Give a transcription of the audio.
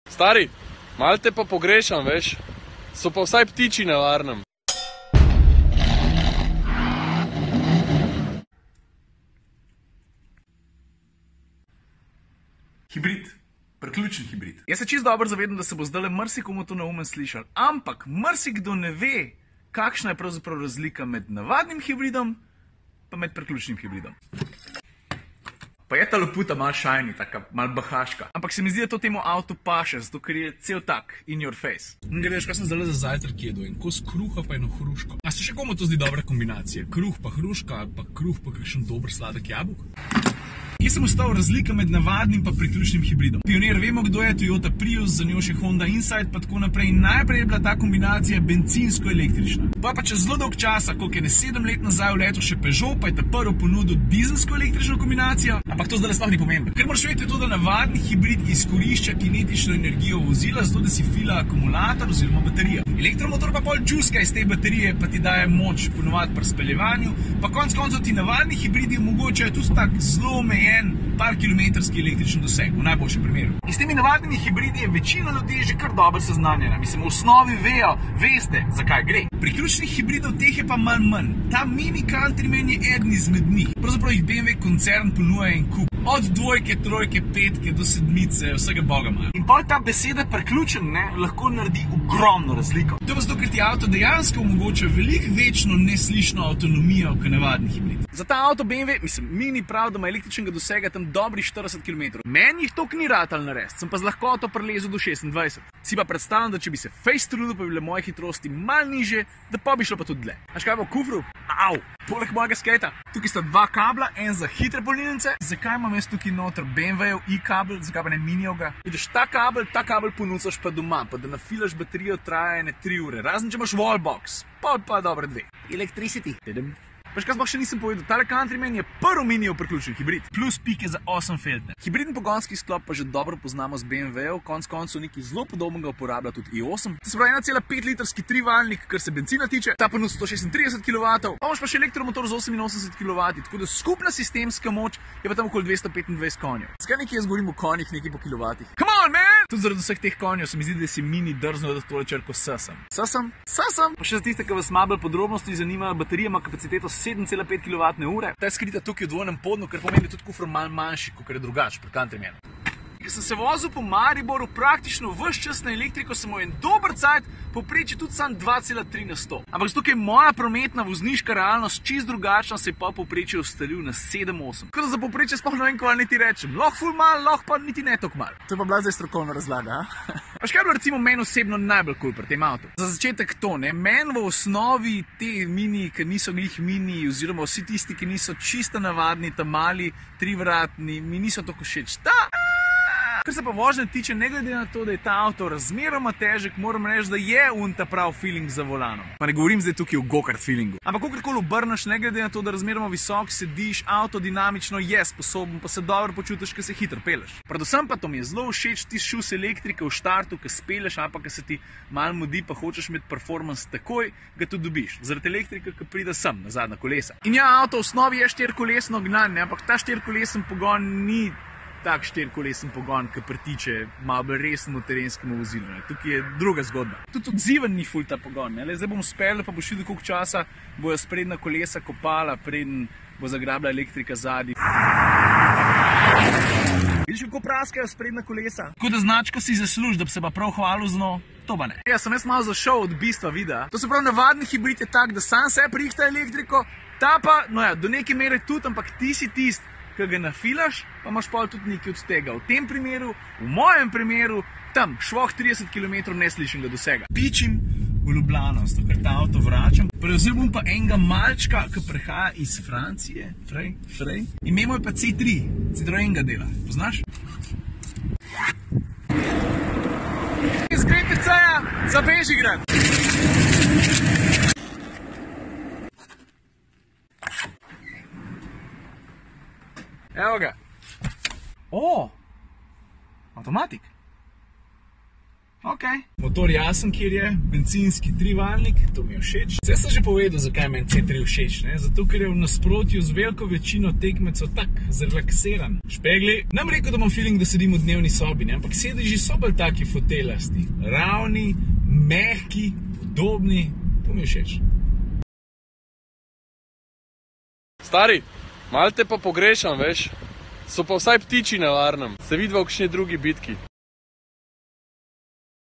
Stari, malo te pa pogrešam, veš. So pa vsaj ptiči na varnem. Hibrid. Priključen hibrid. Jaz se čisto dobro zavedam, da se bo zdajle marsikomu to naumen slišal, ampak marsikdo ne ve, kakšna je pravzaprav razlika med navadnim hibridom pa med priključnim hibridom. Pa je ta loputa malo shiny, taka malo bahaška. Ampak se mi zdi, da to temu avtu paše, zato ker je cel tak, in your face. Gledaj, kaj sem zdaj za zajtrk jedel, en kos kruha pa eno hruško. A se še komu to zdi dobra kombinacija? Kruh pa hruška, ali pa kruh pa kakšen dober sladek jabolk? Kje sem ostal razlika med navadnim pa priključnim hibridom? Pionir vemo, kdo je, Toyota Prius, za njo še Honda Insight, pa tako naprej. Najprej je bila ta kombinacija bencinsko-električna. Pa čez zelo dolg časa, koliko je ne 7 let nazaj vletel še Peugeot, pa je ta prvo ponudil dizelsko-električno kombinacijo. Ampak to zdaj sploh ni pomembno. Ker moraš vedeti to, da navadni hibrid izkorišča kinetično energijo vozila, zato da si fila akumulator oziroma baterijo. Elektromotor pa pol džuska iz te baterije, pa ti daje moč ponovadi pri speljevanju, pa konec koncev ti navadni hibridi omogočajo tudi tak zelo omejen par kilometrski električni doseg, v najboljšem primeru. In s temi navadnimi hibridi je večina ljudi že kar dobro seznanjena. Mislim, v osnovi veste, zakaj gre. Priključnih hibridov teh je pa manj. Ta Mini Countryman je eden izmed njih. Pravzaprav jih BMW koncern ponuja en kup. Od dvojke, trojke, petke do sedmice, vsega boga malo. In pol ta beseda priključen, lahko naredi ogromno razliko. To pa zato, ker ti avto dejansko omogoča veliko večno neslišno avtonomijo kot navadni hibrid. Za ta avto BMW, Mini prav, da ima električnega dosega tam dobrih 40 km. Meni jih toliko ni ratal narediti, sem pa z lahkoto prilezel do 26. Si pa predstavljam, da če bi se face trudil, pa bi bile moje hitrosti malo niže, da pa bi šlo pa tudi dlje. A škaj bo v kufru? Au! Poleg mojega skejta. Tukaj sta dva kabla, en za hitre polnilnice. Zakaj imam jaz tukaj noter BMW-jev e-kabel, zakaj pa ne Minijevga? Vidiš, ta kabel ponucaš pa doma, pa da nafilaš baterijo traja ene 3 ure. Razen če imaš wallbox, pa dobre 2. Electricity. Pa še kaj sploh še nisem povedal, tale Countryman je prvi Minijev priključen hibrid, plus pike za 8 feltne. Hibridni pogonski sklop pa že dobro poznamo z BMW-jev, konec koncev nekaj zelo podobnega uporablja tudi i8. To se pravi 1,5 litrski trivaljnik, kar se benzina tiče, ta ponudi 136 kW, pa imaš pa še elektromotor z 88 kW, tako da skupna sistemska moč je pa tam okoli 225 konjev. Skaj nekaj jaz govorim o konjih, nekaj po kilovatih. Come on, man! Tudi zaradi vseh teh konjev se mi zdi, da si Mini drznil, da tole črko sasam. Sasam? Pa še za tiste, ki vas malo bolj podrobnosti zanimajo, baterija ima kapaciteto 7,5 kWh. Ta je skrita tukaj v dvojnem podnu, kar pomeni, da je tudi kufr malo manjši, kot je drugače pri Countrymanu. Ker sem se vozil po Mariboru praktično ves čas na elektriko, sem imel en dober cajt, povprečje tudi sam 2,3 na 100. Ampak zato, ker je moja prometna vozniška realnost čisto drugačna, se je pa povprečje ustalil na 7,8. Tako da za povprečje sploh ne vem, kaj niti rečem. Lahko ful malo, lahko pa niti ne toliko malo. To je pa bila zdaj strokovna razlaga, a? Pa še kaj bilo recimo meni osebno najbolj cool pri tem avtu? Za začetek to, meni v osnovi te Mini, ki niso glih Mini, oziroma vsi tisti, ki niso čisto navadni, ta mali, trivratni, mi niso tako všeč. Kar se pa vožnje tiče, ne glede na to, da je ta avto razmeroma težek, moram reči, da je ta prav feeling za volanom. Pa ne govorim zdaj tukaj o go-kart feelingu. Ampak kakorkoli obrneš, ne glede na to, da razmeroma visok sediš, avto dinamično je sposoben, pa se dobro počutiš, ko se hitro peleš. Predvsem pa to mi je zelo všeč ti šus elektrike v štartu, ko speleš, ali pa ko se ti malo mudi, pa hočeš imeti performance takoj, ga tudi dobiš. Zaradi elektrike, ki pride sem na zadnja kolesa. In ja, avto v osnovi je 4-kolesno gnanje, ampak ta 4-kolesen pogon ni tak 4-kolesen pogon, ki pritiče malo bolj resnemu terenskemu vozilu. Tukaj je druga zgodba. Tudi odziven ni ful ta pogon. Zdaj bom speljal, pa bo šli do koliko časa bojo sprednja kolesa kopala, preden bo zagrabila elektrika zadnji. Vidiš, kako praskajo sprednja kolesa? Tako da značko si zasluži, da bi se pa prav hvalil z njo. To pa ne. Jaz sem malo zašel od bistva videa. To se pravi, navadni hibrid je tak, da sam se prihta elektriko, ta pa, do neke mere tudi, ampak ti si tist, ki ga nafilaš, pa imaš pa tudi nekaj od tega. V tem primeru, v mojem primeru, tam švoh 30 km neslišnega dosega. Pičim v Ljubljano, zato ker ta avto vračam. Prevzel bom pa enega malčka, ki prihaja iz Francije, Frej. Ime mu je pa C3, Citroenga dela. Poznaš? Iz Gretniceja za Bežigrad. Evo ga. O, avtomatik. Ok. Motor jasen, kjer je, bencinski trivaljnik, to mi je všeč. Zdaj sem že povedal, zakaj meni C3 všeč, ne? Zato, ker je v nasprotju z veliko večino tekmecev tak zrelaksiran. Špegli, nam rekel, da imam feeling, da sedim v dnevni sobi, ne? Ampak sedeži so bolj taki fotelasti, ravni, mehki, udobni, to mi je všeč. Stari, malo te pa pogrešam, veš. So pa vsaj ptiči na varnem. Se vidva v kakšni drugi bitki.